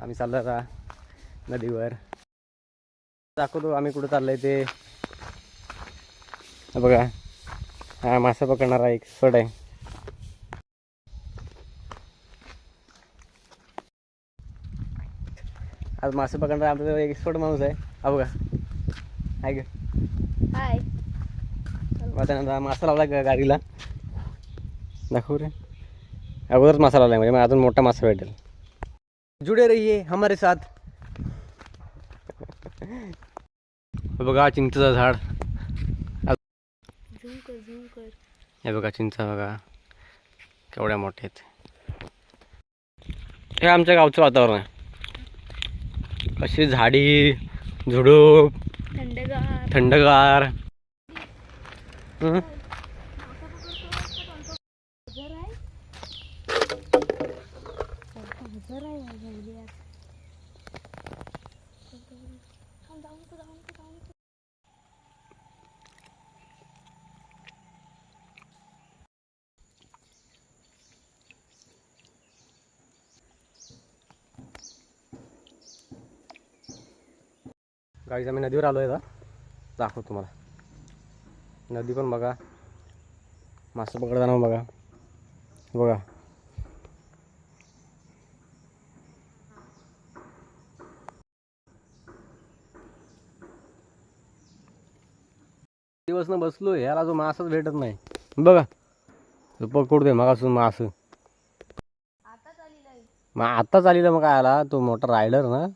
आम्ही चाललो आता नदीवर. दाखवतो आम्ही कुठं चाललोय ते. बघा हा मासा पकडणारा एक एक्सपर्ट आहे. आज मासे पकडणारा आमचा एक एक्सपर्ट माणूस आहे. हा बघा हाय ग. हाय. मग त्यानंतर मासा लावला गाडीला. दाखवू रे. अगोदरच मासा लावला म्हणजे अजून मोठा मासा भेटेल. जुडे रहिये हमारे साथ. बघा चिंचेचं झाड. झूम कर. हे बघा चिंचा बघा केवढ्या मोठ्या आहेत. हे आमच्या गावचं वातावरण आहे. कशी झाडी झुडूप थंडगार. गाईज आम्ही नदीवर आलो आहे. दाखवतो तुम्हाला. नदी पण बघा. मासे पकडताना बघा. बघा दिवस न बसलो याला जो मासच भेटत नाही. बघा पकडतोय मग असून मास. मग आताच आलेला मग काय आला तो मोठा रायडर ना.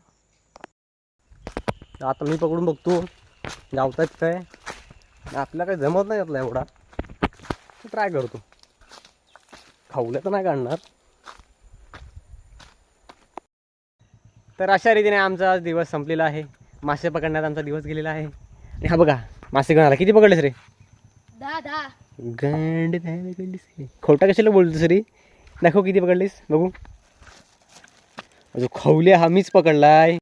आता मी पकडून बघतो गावतात काय. आपल्याला काही जमत नाही यातला एवढा. ट्राय करतो. खाऊल्या तर नाही काढणार. तर अशा रीतीने आमचा दिवस संपलेला आहे. मासे पकडण्यात आमचा दिवस गेलेला आहे. आणि हा बघा मासे गणाला किती पकडलेस रे. 10. गंड नाही पकडलीस रे. खोटा कशाला बोलतोस रे. दाखव किती पकडलीस बघू. जो खवल्या हा मीच पकडलाय.